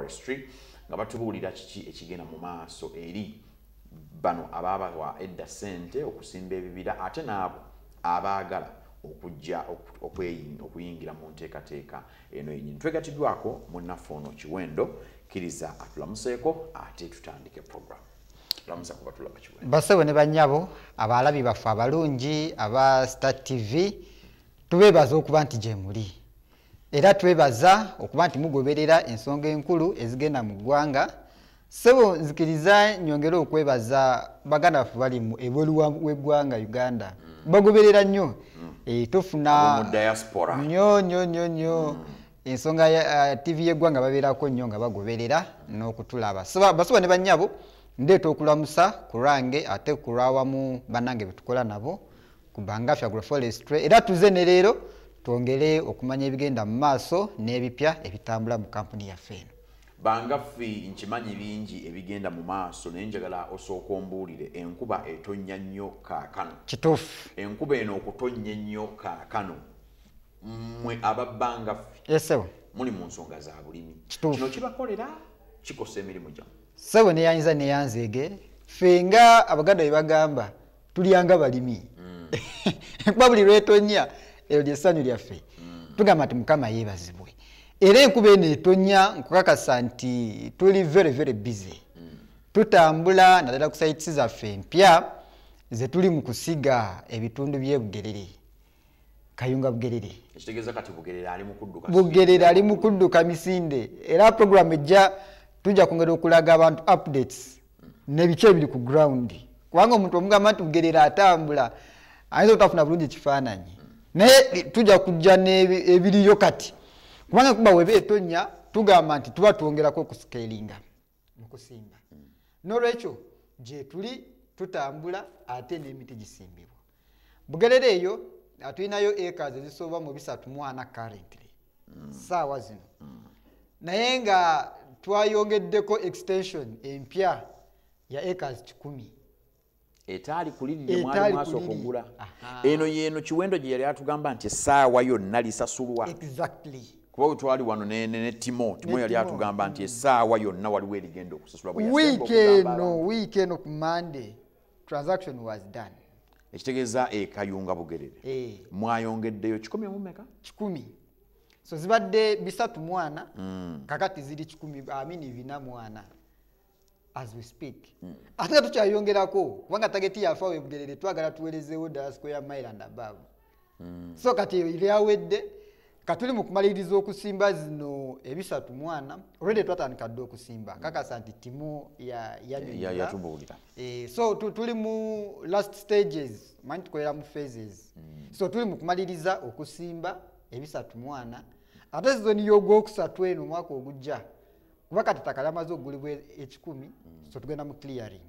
Forestry nga batubuulira kiki ekigenda mu maaso eri bano ababawa edda ssente okusimba ebibira ate n'abo abaagala okujja okuyingira mu nteekateeka eno yennyini. Twegatiddwako munnaffe ono Kiwendo Kiriza atulamuseeko ate tutandike program. Tulamusa kuba tulaba Kiwendo. Basebo ne bannyabo abalabi baffe abalungi aba Star TV tubeebaza okuba nti gye muli. Era twebaza okuba nti mugoberera ensonga enkulu ezigenda mu ggwanga. Sebo nzikiriza nyongera okwebaza baganda baffe bali mu ebweru w'eggwanga Uganda. Bagoberera nnyo. Tufuna mu diaspora. Nnyo. Ensonga ya TV y'eggwanga babeerako nnyo nga bagoberera n'okutulaba. Basaba ne bannyabo ndeeta okulamusa ku lwange ate ku lwawamu bannange betukola nabo ku Bangafya Agroforestry. Era tuze ne leero twongere okumanya ebigenda mu maaso n'ebipya ebitambula mu kampuni yaffe eno. Bangaffe nkimanyi bingi ebigenda mu maaso naye njagala osooka ombuulire enkuba etonnya nnyo kaakano. Kituufu. Enkuba eno okutonnya ennyo kaakano mmwe aba Bangaffe Yesebo muli mu nsonga za bulimi. Kituufu. Kino kibakolera kikosa emirimu gyammwe. Sebo neyanyiza neyanzeege ffe nga abaganda bye bagamba tulyanga balimi. Enkuba buli lwetonya eryo lyessanyu lyaffe. Tugamba nti Mukama yeebazibwe. Era enkuba eno etonnya nkukakasa nti tuli very busy. Tutambula naddala ku sites zaffe empya ze tuli mu kusiga ebitundu by'e Bugerere. Kayunga Bugerere. Ekitegeeza kati Bugerere ali mu kudduka. Bugerere ali mu kudduka Misinde. Era program ejja tujja kwongera okulaga abantu updates n'ebiki ebiri ku ground. Kubanga omuntu omugamba nti Bugerere atambula ayinza otafuna bulungi kifaananyi. Naye tujja kujja n'ebiriyo kati. Kubanga kuba webe etonya tugamba nti tuba twongerako okuscalinga mu kusimba. N'olwekyo gye tuli tutambula ate n'emiti gisimbibwa. Bugerere eyo tulinayo acres ezisoba mu 340 currently. Saawa zino. Naye nga twayongeddeko extension empya ya acres 10. Etaali kulidde mwali maaso okugula. Eno yeno Kiwendo gye yali atugamba nti essaawa yonna lisasulwa. Exactly. Kuba twali wano ne Timo yali atugamba nti essaawa yonna waliwo erigenda okusasulwa. Week eno ku Monday transaction was done. Ekitegeeza Kayunga Bugerere. Mwayongeddeyo 10 mu meka? 10. So zibadde 340 kakati ziri 440 as we speak. Ate tukyayongerako kubanga target yafa we Bugerere twagala tuwerezeewo ddala square mile and above. So kati lyawedde katuli mu kumaliriza okusimba zino 340 already twatandika dde okusimba kakasa nti Timo yatubuulira. So tuli mu last stages manyi tukolera mu phases. So tuli mu kumaliriza okusimba 340 ate sizoni y'ogwokusatu eno omwaka ogujja kuba kati ttaka lyamaze okugulibwa 10 so tugenda mu clearing.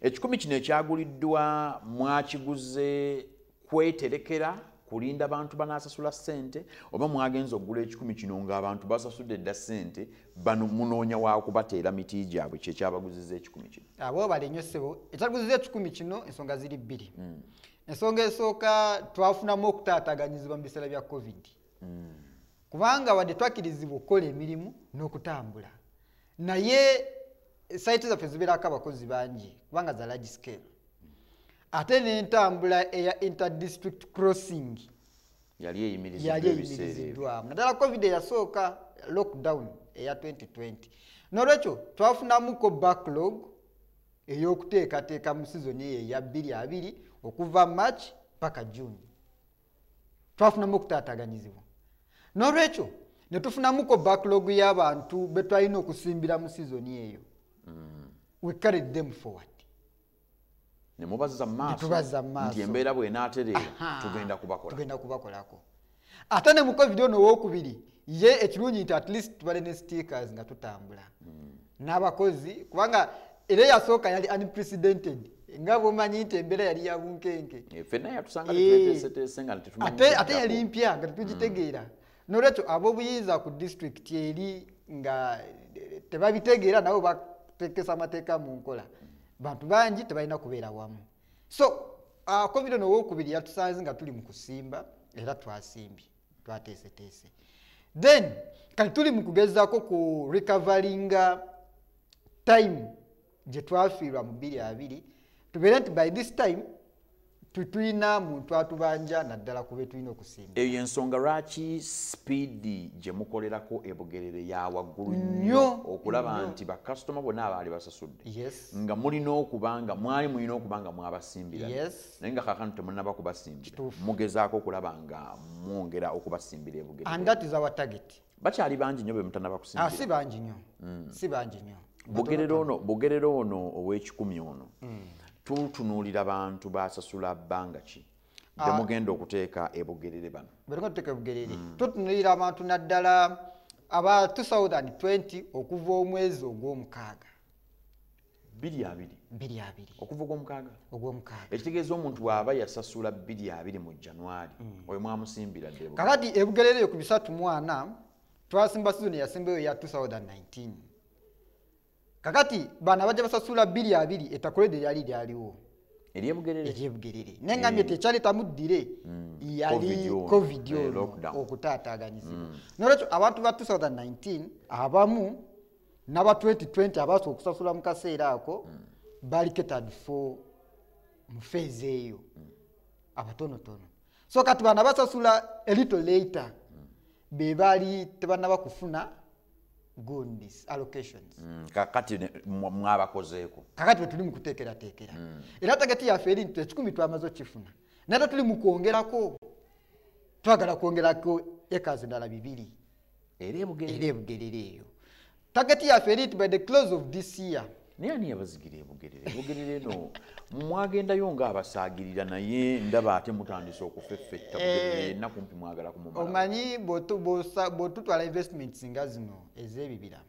10 kino ekyaguliddwa mwakiguze kweterekera kulinda abantu banasasula ssente oba mwagenza okugula 10 kino ng'abantu basasudde dda ssente bano munoonya wa kubateera miti gyabwe kye kyabaguzizza 10 kino? Abo bali nnyo ssebo ekyaguzizza 10 kino ensonga ziri 2. Ensonga esooka twafunamu okutaataganyizibwa mu biseera bya COVID. Kubanga wadde twakkirizibwa okukola emirimu n'okutambula naye site zaffe zibeerako abakozi bangi kubanga za large scale. Ate n'entambula eya interdistrict crossing yali eyimiriziddwamu naddala COVID yasooka lockdown eya 2020. N'olwekyo twafunamuko backlog ey'okuteekateeka mu sizoni eyo eya 2020 okuva March paka June. Twafunamu okutaataganyizibwa. N'olwekyo ne tufunamuko backlog y'abantu be twalina okusimbira mu sizoni eyo. We carried them forward. Ne mubaza maaso nti embeera bw'enaatereera tugenda kubakolako. Ate ne mu COVID ono owookubiri ye ekirungi nti at least tubale ne stickers nga tutambula. N'abakozi kubanga era yasooka yali unprecedented nga bw'omanyi nti embeera yali ya bunkenke. Ffenna yatusanga tweteeseteese nga tetumanyi. Ate yali mpya nga tetugitegeera. N'olwekyo ab'obuyinza ku district eri nga tebabitegeera nabo bateekesa amateeka mu nkola. Bantu bangi tebalina kubeera wamu. So COVID ono owookubiri yatusanze nga tuli mu kusimba era twasimbye twateeseteese. then kati tuli mu kugezaako ku recoveringa time gye twafiirwa mu 2020 tubeere nti by this time tulina muntu atubanja naddala kube tulina okusimba. Eyo ensonga lwaki speedi gye mukolerako e Bugerere ya waggulu nnyo okulaba nti bakasitoma bonna abaali basasudde nga mulina okubanga mulina okubanga mwabasimbira naye nga kaakano temunnaba kubasimbira mugezaako okulaba nga mwongera okubasimbira e Bugerere. And that is our target. Bakyali bangi nnyo be mutannaba kusimbira. Si bangi nnyo. Si bangi nnyo. Bugerere ono ow'ekikumi ono tutunuulira bantu basasula bbanga ki temugenda okuteeka e Bugerere bano? Bereko tuteeka e Bugerere. Tutunuulira abantu naddala aba 2020 okuva omwezi ogw'omukaaga. 2020 okuva ogw'omukaaga. Ekitegeeza omuntu bw'aba yasasula 2020 mu January oyo mwamusimbira dde. Kakati e Bugerere ku 340 twasimba sizoni yasimbayo ya 2019. Kakati bana bajja basasula 2020 etakolede yali lyaliwo eri e Bugerere nengambye tekyali tamuddire yali covid okutaataaganyizibwa. Nolwekyo abantu ba 2019 abamu n'aba 2020 abasobola okusasula mu kaseera ako bali catered for mu phase eyo abatonotono. So kati bana basasula a little later be bali tebannaba kufuna goodies allocations. Kakati mwabakozeeko. Kakati tuli mu kuteekerateekera. Era target yaffe eri nti 10 twamaze okifuna. Naye tuli mu kwongerako. Twagala kwongerako ekazi endala 2 eri e Bugerere eyo. Target yaffe eri nti by the close of this year. Naye ani yabazigira e Bugerere eno mwagendayo ng'abasaagirira naye ndaba ate mutandise okufeffetta Bugerere ennaku mpi mwagala kumumala. Omanyi bw'otutwala investments nga zino ez'ebibira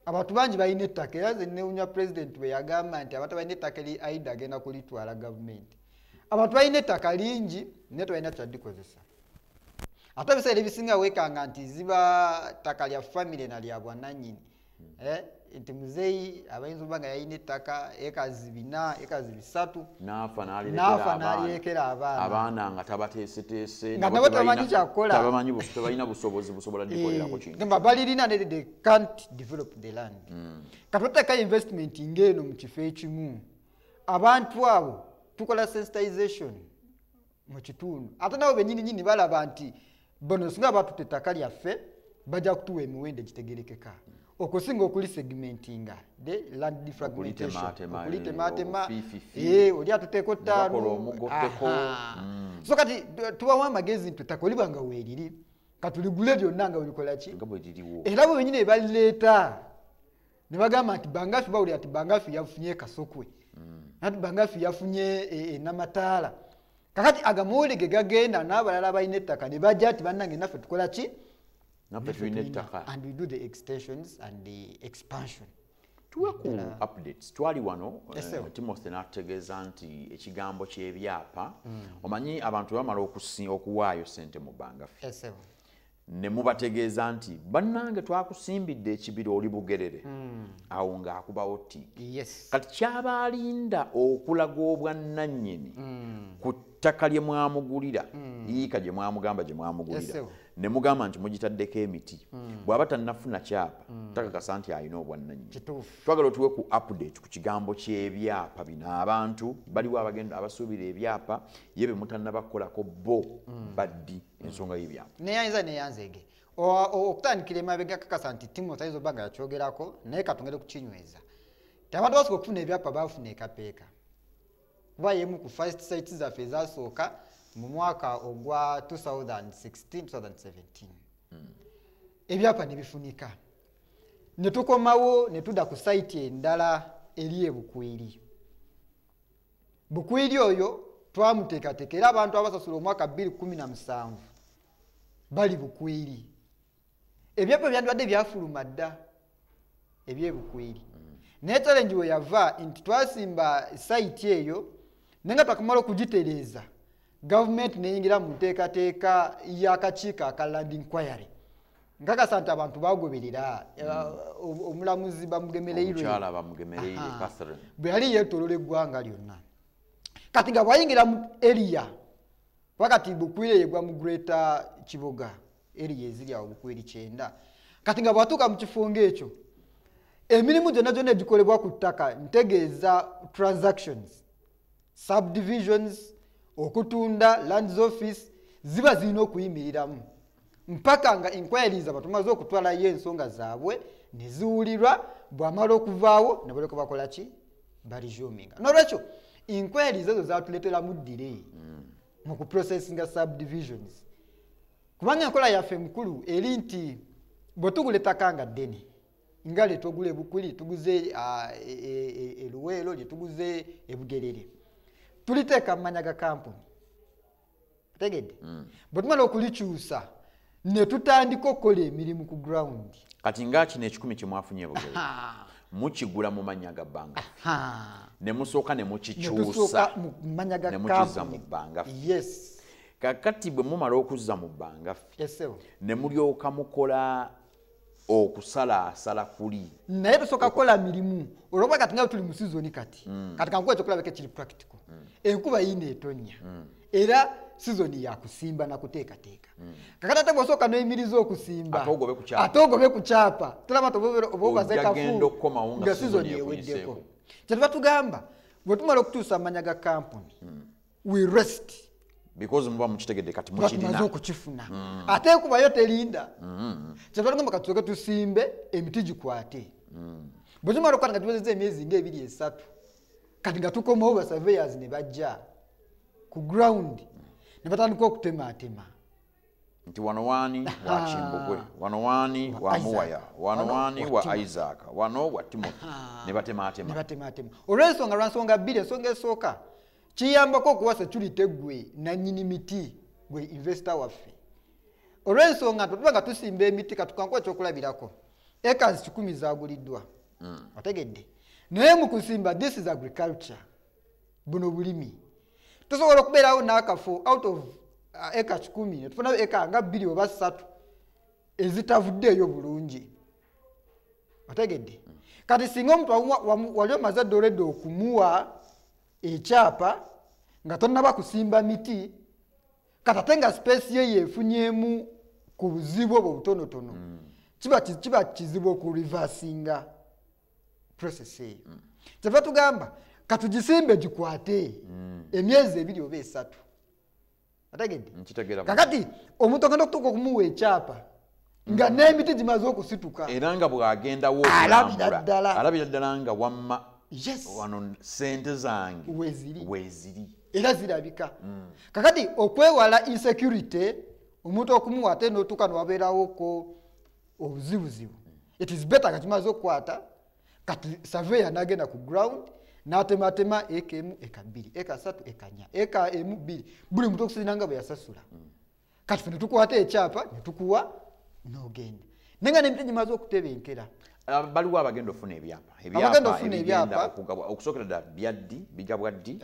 abantu bangi balina ettaka era ze newunya president bwe yagamba nti abantu balina ettaka aida agenda kulitwala gavumenti. Abantu balina ettaka lingi naye tebalina kyaddikozesa. Ate ebiseera ebisinga weekanga nti ziba ttaka lya famire na lya bwannannyini. Nti muzeeyi abayinza okuba nga yalina ettaka ekazi 4 ekazi 3 n'afa n'alirekera abaana nga tabateeseteese nga nabo tamanyi kyakukola tebalina busobozi busobola dikolerako kintu nga balirina ne they can't develop the land. Katuteeka investment ng'eno mu kifo ekimu abantu abo tukola sensitization mu kitundu ate nabo bennyini balaba nti bono singa batutte ettaka lyaffe bajja kutuwa emiwendo egitegerekeka okusinga okuli segmentinga the land defragmentation okulitematema oli atuteeko 5 so kati tubawo amagezi nti takolibwa nga weeriri katuligule lyonna nga welikola ki era bo benyini balireeta ne bagamba nti bangafi bawulira ati bangafi yafunye kasokwe nati bangafi yafunye namataala kakati agamuwole ge gagenda n'abalala balina ettaka ne bajja ati bannange naffe tukola ki and we do the extensions and the expansion. Tuwaku updates twali wano Timothy n'ategeeza nti ekigambo ky'ebyapa omanyi abantu bamala okuwaayo ssente mu bangafi ne mubategeeza nti bannange twakusimbidde ekibira oli Bugerere awo ng'akubawo ttiiki kati kyabaalinda okulaga obwannannyini ku ttaka lye mwamugulira yiika gye mwamugamba gye mwamugulira ne mugamba nti mugitaddeko emiti bw'aba tannafuna kyapa takakasa nti alina obwannannyini. Twagala otuwe ku update ku kigambo ky'ebyapa bino abantu baliwo abagenda abasuubira ebyapa ye be mutannabakolako bo baddi ensonga y'ebyapa neyanzege okutandikira emabega kakasa nti Timothy ayinza obba nga yakyogerako naye katongere kukinyweza abantu basobola okufuna ebyapa bafuna ekapeeka kuba yemu ku first sites zaffe ezasooka mu mwaka ogwa 2016-2017 ebyapa ne bifunika ne tukomawo ne tudda ku site endala eri e Bukwiri oyo twamuteekateeka era abantu abasasula omwaka 2017 bali Bukwiri ebyapa byandibadde byafuluma dda eby'ebukwiri naye challenge we yava nti twasimba site eyo nenga twakamala okugitereeza government neyingira mu nteekateeka y'akakiiko aka land inquiry nkakasa nti abantu bagoberera omulamuzi Bamugemereire Catherine bwe yali yeetolola eggwanga lyonna kati nga bwayingira mu area wakati Bukwire yegwa mu Greater Kiboga eri eziri awo bukweri 9 kati nga bwatuuka mu kifo ng'ekyo emirimu gyonna egikolebwa ku ttaka ntegeeza transactions subdivisions okutunda lands office ziba zirina okuyimiriramu mpaka nga inquiries abatumaze okutwalayo ensonga zaabwe ne ziwulirwa bw'amala okuvaawo ne baleka bakola ki balijuminga n'olwekyo inquiries ezo zaatuleeteramu delay mu kuprocessinga subdivisions kubanga enkola yaffe mukulu eri nti bwe tugula ettaka nga ddene nga lye tugula ebukuli tuguze eluweero lye tuguze ebugerere tuliteeka mu manya ga kampuni tegedde bwe tumala okulikyusa ne tutandika okukola emirimu ku ground kati nga kino 10 kyemwafunye ebugerere mukigula mu manya ga bbanga ne musooka ne mukikyusa ne mukiza mu bbanga yes kakati bwe mumala okuzza mu bbanga yes ne mulyoka mukola okusalaasala kuli naye tusooka kukola mirimu olwokuba kati nga tuli mu sizoni kati kati kankuwa ekyokulabako ekiri practical enkuba yina etonnya era sizoni yakusimba nakuteekateeka kakati ate bw'osooka n'oyimiriza okusimba ate ogobe ku kyapa tulaba oba obaze kafu nga sizoni eweddeko kyetuba tugamba bwe tumala okutuusa amanya ga kampuni we rest because muba mukitegedde kati mukirina okukifuna ate enkubayo terinda kyetuba tugamba katusooke tusimbe emiti gikwate bwe tumala okukwata nga tuwezezza emyezi ng'ebiri 3 kati nga tukomawo ba surveyors ne bajja ku ground ne batandika okutemaatema nti wano waani wa Kimbugwe wano waani wa Muwaya wano waani wa Isaac wano wa Timothy ne batemaatema olw'ensonga lwansonga bbiri ensonga esooka kiyambako okuwa security gwe nannyini miti gwe investor waffe olw'ensonga tuba nga tusimba emiti katukankuwa ekyokulabirako acres 10 zaguliddwa otegedde naye mu kusimba this is agriculture buno bulimi tusobola okubeerawo n'akafo out of eka 10 ne tufunayo eka nga 2 oba 3 ezitavuddeeyo bulungi otegedde kati singa omuntu wali omaze ddoledde okumuwa ekyapa nga tonnaba kusimba miti kati ate nga space ye yeefunyemu ku buzibu obwo butonotono kiba kizibu okureversinga process eyo kyeva tugamba katugisimbe gikwate emyezi 2 oba 3 ategedde kakati omuntu agenda okutuuka okumuwa ekyapa nga n'emiti gimaze okusituka era nga bw'agendawo alabira ddala nga wamma wano sente zange weeziri era zirabika kakati okwewala insecurity omuntu okumuwa ate n'otuuka newabeerawoko obuzibuzibu it is better nga kimaze okukwata kati surveyor n'agenda ku ground n'atematema eka 1 eka 2 eka 3 eka 4 eka 1 2 buli muntu okusinga nga bwe yasasula kati ffe ne tukwata ekyapa ne tukuwa n'ogenda naye nga n'emiti gimaze okutebenkera baliwo abagenda ofuna ebyapa ebigenda okusookera ddala bigabwa ddi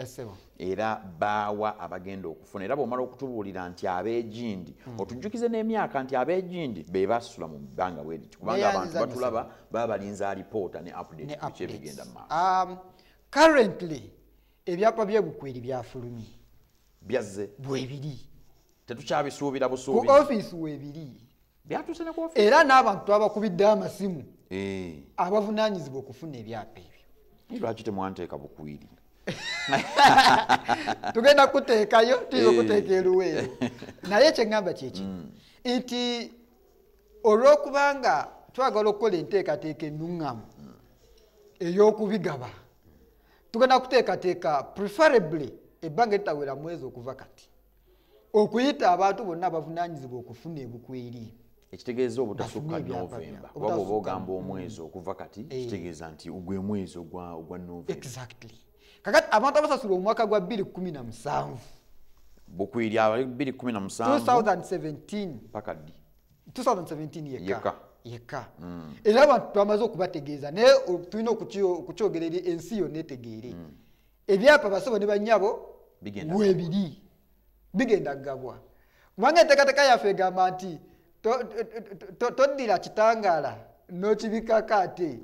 era baawa abagenda okufuna era bw'omala okutubuulira nti abeegindi otujjukize n'emyaka nti abeegindi be basula mu bbanga bwe liti kubanga abantu batulaba baba balinza alipoota ne update biki ebigenda mu maaso currently ebyapa by'ebukweri byafulumye byazze bwebiri tetukyabisuubira busuubi ku office weebiri byatuuse ne ku office era n'abantu abakubiddeho amasimu abavunaanyizibwa okufuna ebyapa ebyo lwaki temwanteeka bukwiri tugenda kuteekayo tuyinza okuteeka eruweero naye kyeŋŋamba kyeki nti olw'okubanga twagala okukola enteekateeka ennuŋŋamu ey'okubigaba tugenda kuteekateeka preferably ebbanga eritawera mwezi okuva kati okuyita abantu bonna abavunaanyizibwa okufuna ebukweri ekitegeeza obutasukka Novemba waba oba ogamba omwezi okuva kati kitegeeza nti gwe mwezi ogwa Novemba exactly kakati abantu abasasula omwaka gwa 2017 bukwiri 2017 2017 paka ddi 2017 yekka era abantu twamaze okubategeeza naye tulina okukyogera eri ensi yonna etegeere ebyapa basabo ne bannyabo weebiri bigenda kugabwa kubanga enteekateeka yaffe egamba nti toddira kitangaala n'okibikako ate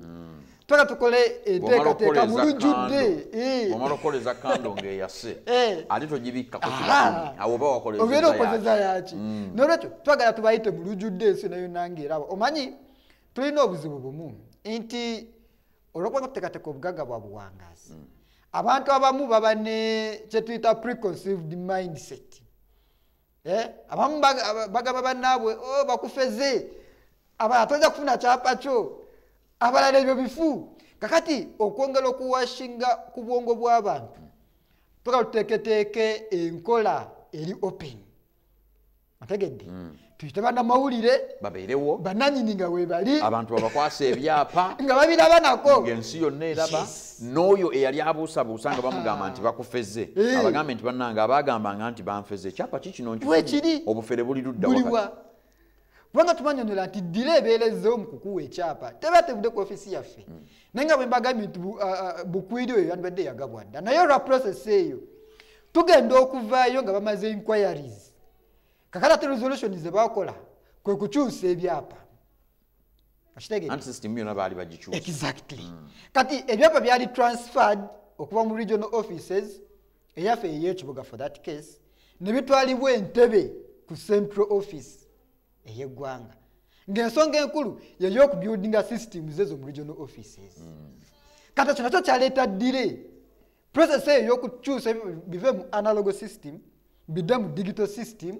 twala tukole enteekateeka mu lujjudde omala okoleza kando ng'eyase ate togibikka awo oba obeera okozeza yaki n'olwekyo twagala tubayite mu lujjudde ensi nayo nange eraba omanyi tulina obuzibu bumu nti olw'okuba nga tuteekateeka obugagga bwa buwangazi abantu abamu baba ne kyetuyita preconceived mindset abamu bagamba bannaabwe bakufeze abalala tojja kufuna kyapa kyo abalala ebyo bifu kakati okwongera okuwashinga ku bwongo bw'abantu twagala tuteeketeeke enkola eri open ategedde tuyite bannamawulire babeerewo bannanyini nga weebali abantu babakwasa ebyapa nga babiraba nako ng'ensi yonna eraba n'oyo eyali abuusabuusa nga bamugamba nti bakufeze abagambe nti bannange abagambanga nti banfeze ekyapa kikino nkifuni obufere buli ludda wakati kubanga tumanyonera nti ddira ebeerezeewo mu kukuwa ekyapa teba tebudde ku ofisi yaffe naye nga bwe mbagambye nti bukwiri oyo yandibadde yagabwa dda naye olwa process eyo tugenda okuvaayo nga bamaze inquiries kakati ate resolution ze bakola kwe kukyusa ebyapa exactly kati ebyapa byali transferred okuva mu regional offices eyaffe ey'ekibuga for that case ne bitwalibwa Entebbe ku central office eyeggwanga ng'ensonga enkulu y'okubuildinga systems ezo mu regional offices kati ekyo nakyo kyaleeta ddire process eyo y'okukyusa bive mu analog system bidde mu digital system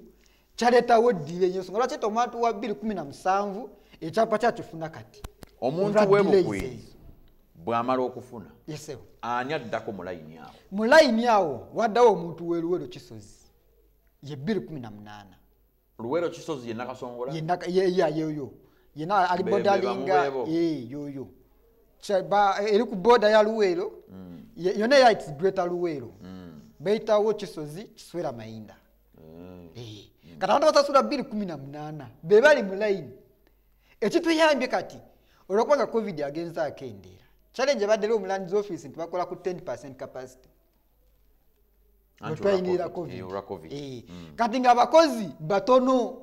kyaleetawo ddire y'ensonga lwaki omuntu wa 2017 ekyapa kyakifuna kati omuntu w'ebukwiri bw'amala okufuna ani addako mu layini awo mu layini awo waddawo omuntu w'Luweero Kisozi ye 2018 Luweero Kisozi yenna Kasongola yoyo yenna ali bodalinga yoyo eri ku boda ya Luweero yonna ya its greater Luweero bayitawo Kisozi Kiswera Mayinda kati abantu basasula 2018 be bali mu layini ekituyambye kati olw'okuba nga covid agenza akendeera challenge baddero mu Lands Office nti bakola ku 10% capacity twayingira covid kati nga abakozi batono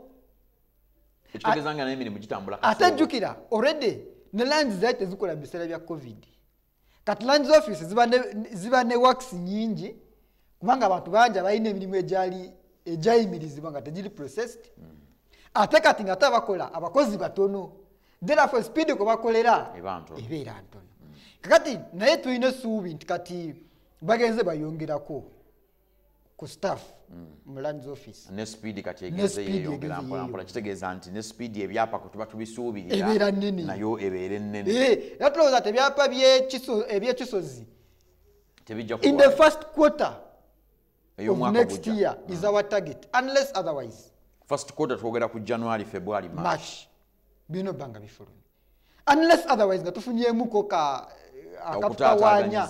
ekitegeezanga n'emirimu gitambula ate jjukira already ne lands zaite tezikola biseera bya covid kati Lands Office ziba ne works nyingi kubanga abantu bangi abalina emirimu egyayimirizibwa nga tegiri processed ate kati nga tabakola abakozi batono therefore speed ko bakolera ebeera ntono kakati naye tulina essuubi nti kati bagenze bayongerako ku staff mu Lands Office ne speed kati egeze yeyongera mpola kitegeeza nti ne speed ebyapa ko tuba tubisuubirira ebeera nnene nayo ebeere nnene era tulowooza nti ebyapa eby'Ekisozi tebijja in the first quarter of next year is our target unless otherwise first quarter twogera ku January February March bino banga bifulumye unless otherwise nga tufunyeemuko akatutawanya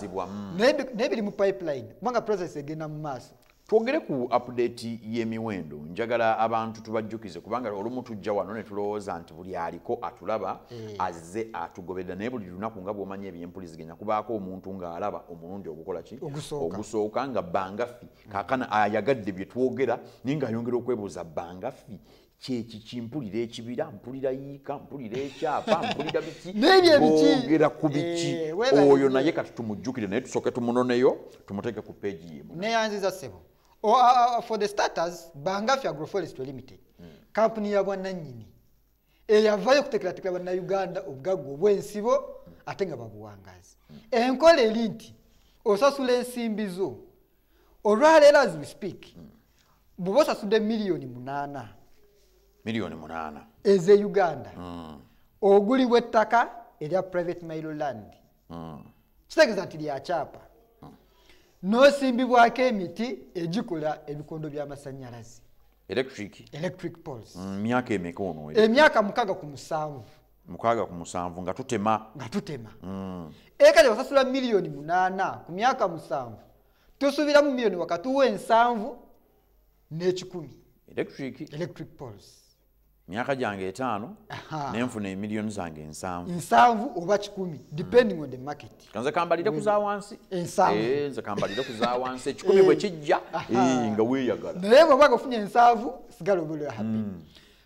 nebiri mu pipeline kubanga process egenda mu maaso twogere ku update y'emiwendo njagala abantu tubajjukize kubanga olumu tujja wano ne tulowooza nti buli aliko atulaba azze atugobedda naye buli lunaku nga bw'omanya ebyempuliziganya kubaako omuntu ng'alaba omulundi ogukola ki ogusooka nga Bangafi kaakana ayagadde bye twogera naye ng'ayongera okwebuuza Bangafi kyeki kimpulira ekibira mpulira yiika mpulira ekyapa mpulira biki boogera ku biki oyo naye kati tumujjukire naye tusooke tumunoneyo tumuteeke ku peegi yemu neyanziza ssebo for the starters Bangafi Agroforestry Limited kampuni ya bwannannyini eyavaayo okuteekerateekera bannayuganda obugagga obw'ensibo ate nga babuwangazi enkola eri nti osasula ensimbi zo olwaleero as we speak bw'oba osasudde miliyoni 8 eze Uganda ogulibwa ettaka erya private mile land kitegeeza nti lyakyapa n'osimbibwako emiti egikola ebikondo by'amasannyalaze electric poles myaka emeka ono emyaka 6 ku 7 nga tutema kati wasasula miliyoni 8 ku myaka 7 tosuubiramu miliyoni wakati w'7 n'ekikumi electric poles myaka gyange 5 nenfuna emiliyoni zange 7 oba 10 depending on the market kanze kambalire kuza wansi nze kambalire kuza wansi 10 bwe kijja nga weeyagala naye bw'oba ofunye 7 sigala obulira happy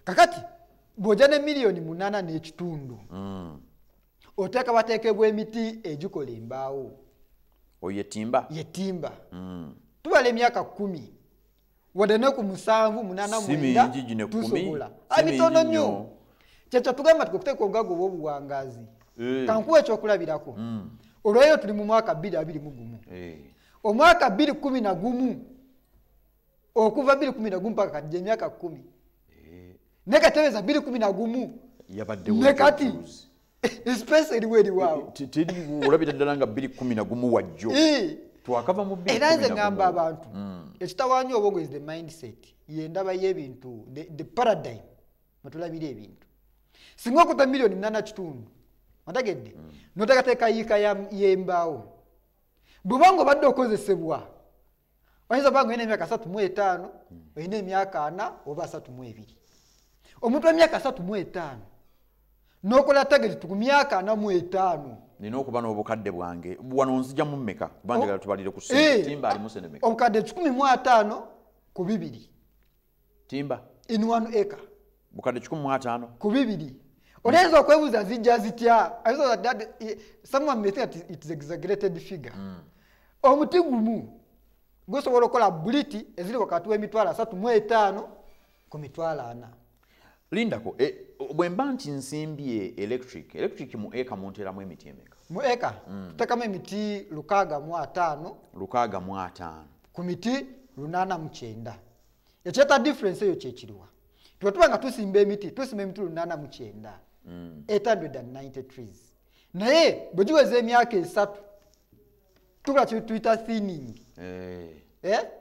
kakati bw'ojja ne miliyoni 8 n'ekitundu oteeka bateekebwa emiti egikola embaawo oye timba yetimba tubala emyaka 10 wadde ne ku 7 8 9 tusobola abitono nnyo kyekyo tugamba tukuteeka obugaga obw'obuwangazi kankuwa ekyokulabirako olweyo tuli mu mwaka 2021 omwaka 2011 okuva 2011 mpaka kati emyaka 10 ne katebeza 2011 yabadde ne kati space eriwo eriwaawo teri olabira ddala nga 2011 wajjo twakava mu 2011 era nze ngamba abantu ekitawaanya obwongo is the mindset yendaba y'ebintu the paradigm mwetulabira ebintu singa okuta miliyoni 8 otegedde noteekateeka yiika y'embaawo bw'obanga obadde okozesebwa oyinza obanga olina emyaka 35 olina emyaka 4 oba 32 omuntu w'emyaka 35 n'okola tageti ku myaka 45 nina okuba n'obukadde bwange wano nzija mu mmeka kubanga njagala tubalire ku ssente timba alimu ssente mmeka obukadde 15 ku 2 timba in 1 acre bukadde 15 ku 2 onayinza okwebuuza zijja zitya someone may think that it is exaggerated figure omuti gumu gusobola okukola buliti eziri wakati w'emitwalo 35 ku mitwalo 4 lindako bwe mba nti nsimbye electric mu eka munteramu emiti emeka mu eka tuteekamu emiti 605 ku miti 809 ekyeta difference eyo kyekiriwa tuba tuba nga tusimba emiti 809 890 trees naye bwe giweza emyaka 3 tukola tuyita thinning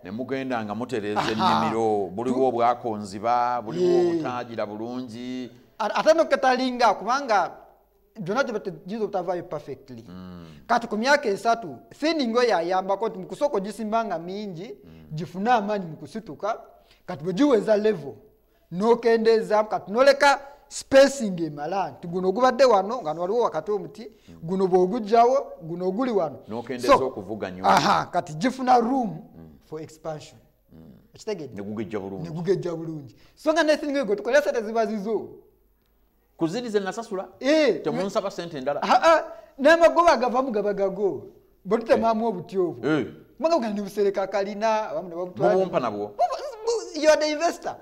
ne mugenda nga mutereeza ennimiro buliwo obwakonziba buliwo obutagira bulungi ate noketalinga kubanga byonna giyinza obutavaayo perfectly kati ku myaka 3 thinning oyo ayambako nti mukusooka ogisimba nga mingi gifune amaanyi mu kusituka kati bwe giweza level n'okendeezaamu kati noleka spacing emala nti guno ogubadde wano nga waliwo wakati omuti guno bw'ogugjawo guno oguli wano n'okendeeza okuvuganya kati gifuna room for expansion ekitegedde negugejja bulungi so nga nethinning gwe tukolera sente ziba zizo kuzirize nasasula temunsaba sente endala n'amagoba agavamu gabagago bwe tutemamu obuti obwo kubanga bugana ne busereka kalina abamu ne babutwala nabwo you are the investor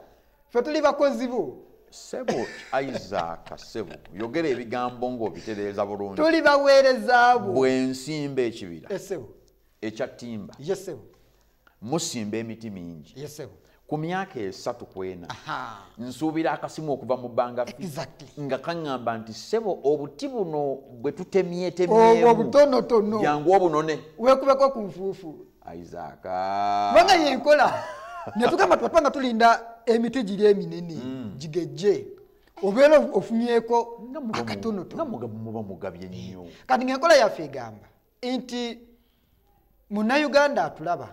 fe tuli bakozi bo sebo Isaac sebo yogera ebigambo ng'obitereeza bulungi tuli baweereza bo bwensimba ekibira esebo ekya timba yesebo musimba emiti mingi yesebo ku myaka 3 kwena nsuubira akasimu okuva mu bbanga nga kaŋŋamba nti sebo obuti buno bwe tutemyetemyemu obutonotono jangu obunone weekubeko ku nfuufu Isaac banga yenkola netugamba twatwanga tulinda emiti giri eminene gigejje obeera ofunyeeko akatonotono muba mugabye nnyo kati ng'enkola yaffe egamba nti munnayuganda atulaba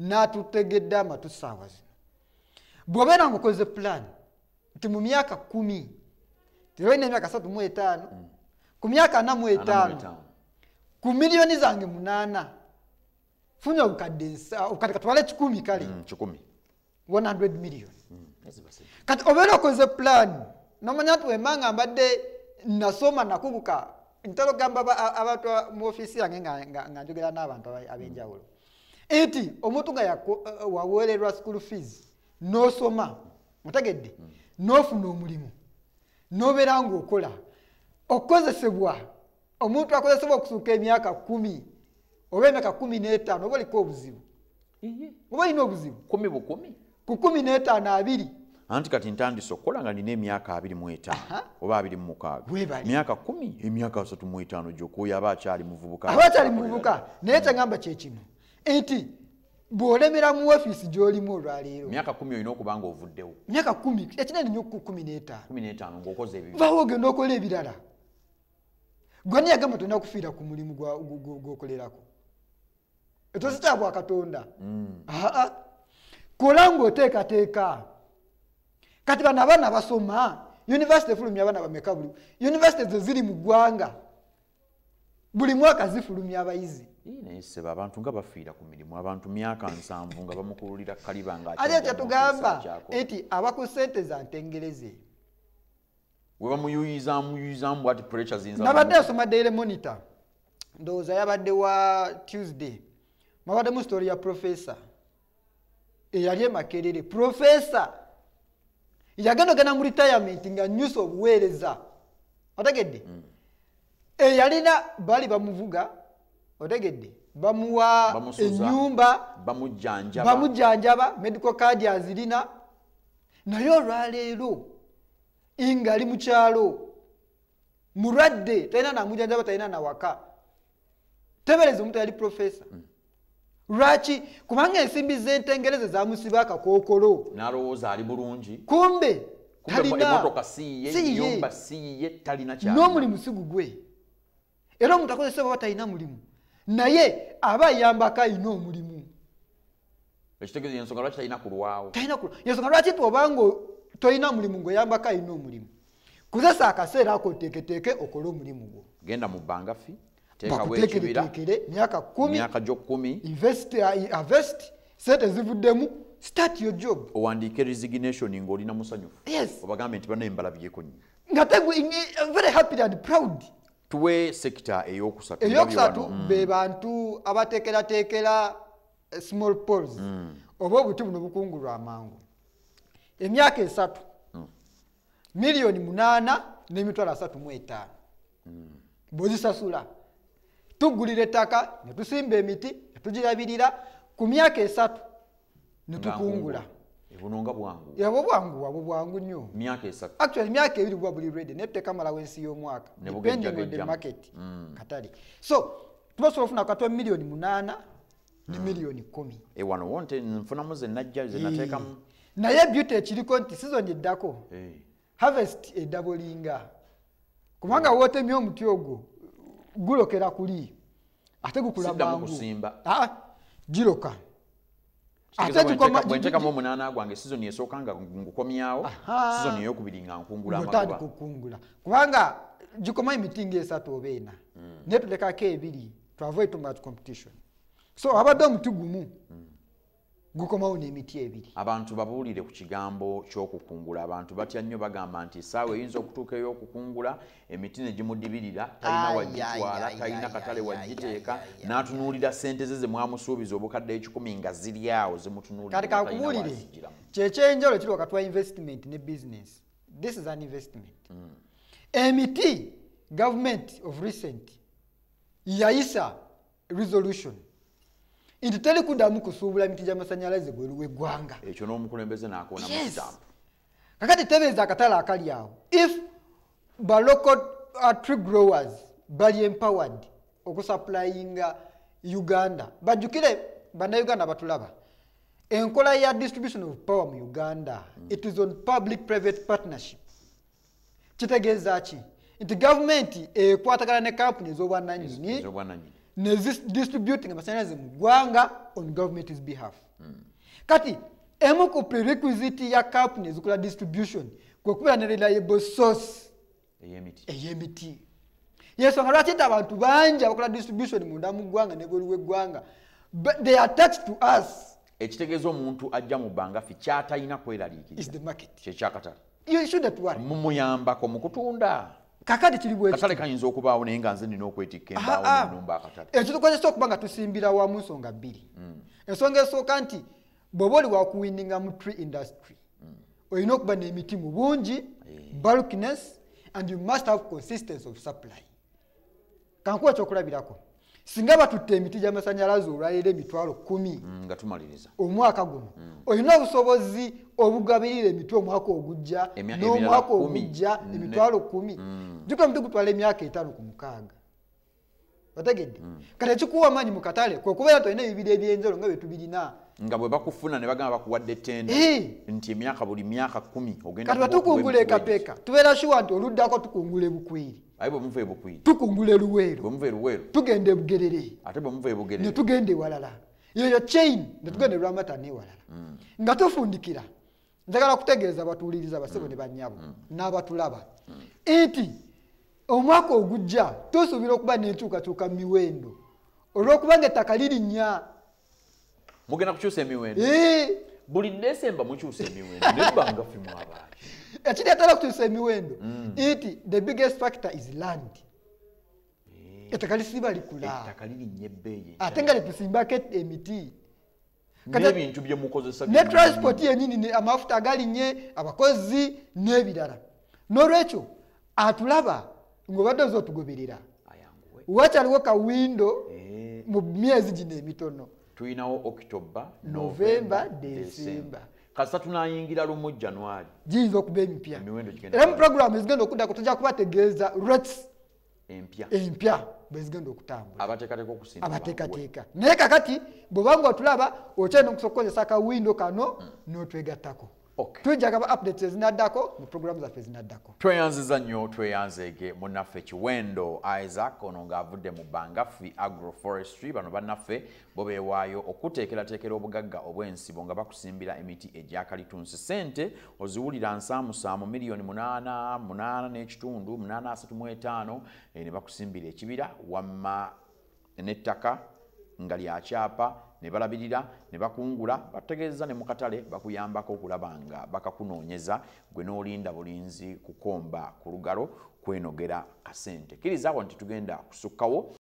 n'atutegedde amatu ssaawa zino bw'obeera ng'okoze plan nti mu myaka 10 tebalina emyaka 35 ku myaka 45 ku miliyoni zange 8 funye obukadde katwale 10 kale 100 million kati obeera okoze plan nomanya nti wembanga mbadde nasoma nakubuka ntera ogamba abantu mu ofiisi yange nga njogera n'abantu ab'enjawulo enti omuntu nga waweererwa school fees n'osoma otegedde n'ofuna omulimu n'obeera ng'okola okukozesebwa omuntu akozesebwa okusuuka emyaka 10 oba emyaka 15 oba oliko obuzibu oba olina obuzibu ku 15 2 anti kati ntandise okukola nga nina emyaka 25 oba 26 myaka 10 emyaka 35 gy'okuoyo aba akyali muvubuka naye kyangamba kyekino enti bw'olemera mu ofiisi gy'olimu olwaleero myaka 10 olina okuba nga ovuddewo myaka 10 ekinene nnyo 15 ng'okoze ebyo vaawo ogenda okola ebirala gwe niyagamba tolina kufiira ku mulimu gw'okolerako ekyo si kya bwakatonda kola ng'oteekateeka kati bano abaana basoma yunivasite efulumya abaana bameka buli yunivasite zo ziri mu ggwanga buli mwaka zifulumya abayizi naye sebe abantu nga bafiira ku mirimu abantu myaka 7 nga bamukululira kaliba nga ate kyetugamba nti aba ku ssente za ntengereze we bamuyuyizaamu bwati pressure zinza nabadde asoma Daily Monitor ndowooza yabadde wa Tuesday mabadde mu story ya professor eyali Makerere professor yagenda mu retirement nga news obuweereza otegedde eyalina bali bamuvuga otegedde bamuwa ennyumba bamujjanjaba medical card azirina naye olwaleero ingali mu kyalo mulwadde talina namujjanjaba talina nawaka tebereza omuntu yali professor lwaki kubanga ensimbi z'entengereze zamusiba akakookolo n'alowooza ali bulungi kumbe emotoka siye siye talina kyali n'omulimu sigugwe era omuntu akozesa baba talina mulimu naye aba ayambako alina omulimu ekitegeeza ensonga lwaki talina kulwawo yensonga lwaki twobanga tolina mulimu ng'oyambako alina omulimu kozesa akaseera ako oteeketeeke okole omulimu gwo genda mu bangafi teekawo ekibira myaka 10 invest sente zivuddemu start your job owandiike resignation ng'olina musanyufu yes obagambe nti bano embalabyeko nnyo nga very happy and proud tuwe sekita eyokusatu be bantu abateekerateekera small polls oba obuti buno bukungulwa amangu emyaka 3 miliyoni 8 n'emitwalo 35 bw'ozisasula tugulira ettaka ne tusimba emiti ne tugirabirira ku myaka 3 ne tukungula ebunonga bwangu yabo bwangu nnyo myaka 3 actually myaka 2 bwa buli ready ne tekamala wensi y'omwaka depending on the market katali so tubasobola ofuna katwa miliyoni 8 ne miliyoni 10 wano wonte nfunamu ze najja ze nateekamu naye beauty ekiriko nti season eddako harvest edabolinga kubanga wotemye omuti ogwo gulokera kuli ate gukula mangu giroka ate bwentekamu omunaana gwange season esooka nga ngukomyawo season eyokubiri nga nkungula amagoba kukungula kubanga gikoma emiti ng'esatu oba ena naye tulekako ebiri to avoid too much competition so abadde omuti gumu gukomawo n'emiti ebiri abantu babuulire ku kigambo ky'okukungula abantu batya nnyo bagamba nti essaawa eyinza okutuuka ey'okukungula emiti ne gimudibirira talina wagitwala talina katale wagiteeka n'atunuulira ssente ze mwamusuubiza obukadde 10 nga ziri awo zimutunuulira kati kakubuulire kyekyenjalo kiri wakati wa investment ne business this is an investment emiti government of recent yayisa resolution nti teri kuddamu kusuubula emiti gy'amasannyalaze bweru w'eggwanga ekyo n'omukulembeze n'akoona mu kitambo kakati tebeeza akatale akali awo if ba local tree growers bali empowered okusupplyinga Uganda bajjukire bannayuganda batulaba enkola ya distribution of power mu Uganda it is on public private partnership kitegeeza ki nti gavumenti ekwatagana ne kampuni ez'obwannannyini ne distributing amasannyalaze mu ggwanga on government's behalf kati emu ku prerequisite ya kampuni ezikola distribution kwe kubeera ne reliable source ey'emiti yensonga lwaki nti abantu bangi abakola distribution munda mu ggwanga ne bweru w'eggwanga they are attached to us ekitegeeza omuntu ajja mu bangafi kyatalina kweraliikiriza kyekyakatale mumuyambako mu kutunda kakati kiri bwe katale kayinza okubaawo naye nga nze nina okwetikka embaawo n'ennumba akatale ekyo tukozesa okuba nga tusimbira wamu nsonga bbiri ensonga esooka nti bw'oba oli wakuwindinga mu tree industry olina okuba n'emiti mu bungi bulkiness and you must have consistency of supply kankuwa ekyokulabirako singa batutte emiti gy'amasannyalaze olwaleero emitwalo 10 nga tumaliriza omwaka guno olina obusobozi obugabirira emiti omwaka ogujja n'omwaka ogujja emitwalo 10 jjuka omuti gutwala emyaka 5 ku 6 otegedde kati ekikuwa amaanyi mu katale kwe kubeera nti olina ebibiri ebyenjalo nga bye tubirina nga bwe bakufuna ne bagamba bakuwadde tenda nti emyaka buli myaka 10 ogenda kati batukungula ekapeeka tubeera shuwa nti oluddako tukungula ebukwiri aye bwe muva ebukwiri tukungula eluweero bwe muva eluweero tugenda ebugerere ate bwe muva ebugerere ne tugenda ewalala yeyo chain ne tugenda Lwamata n'ewalala nga tufundikira njagala kutegeeza abatuuliriza basebo ne bannyabo n'abatulaba nti omwaka ogujja tusuubira okuba n'enkyukakyuka mu miwendo olw'okubanga ettaka lirinnya mugenda kukyusa emiwendo buli Desemba mukyusa emiwendo nebbangafi mwabaaki ekireetera okutuusa emiwendo nti the biggest factor is land. Ettaka lisiba likula. Ettaka lirinnye ebbeeyi. Ate nga letusimbako emiti. N'ebintu bye mukozesa. Ne transport yennyini amafuta agalinnye, abakozi n'ebirala. N'olwekyo atulaba ng'obadde oza otugoberera. Wakyaliwo kawindo mu myezi gino emitono. Tuyinawo October, November, December. Kasita tunayingira lumu January. Giyinza okuba emipya. Era mu program ezigenda okuddako tujja kubategeeza rates empya bwe zigenda okutambula. Abateekateeka. Naye kakati bw'obanga otulaba okyalina okukozesa kawindo kano n'otwegattako. Tujja kaba updates ezinaddako mu program zaffe ezinaddako. Tweyanziza nnyo tweyanzeege munnaffe Kiwendo Isaac ono ng'avudde mu Bangafi Agroforestry. Bano bannaffe bo beewaayo okuteekerateekera obugagga obw'ensibo nga bakusimbira emiti egyakalitunsi. Ssente oziwulira nsaamusaamu miliyoni 8.835 ne bakusimbira ekibira wamma n'ettaka nga lya kyapa ne balabirira ne bakungula bategeeza ne mu katale bakuyambako okulaba nga bakakunoonyeza gwe n'olinda bulinzi kukomba ku lugalo kwenogera kasente. Kkirizaako nti tugenda kusukkawo.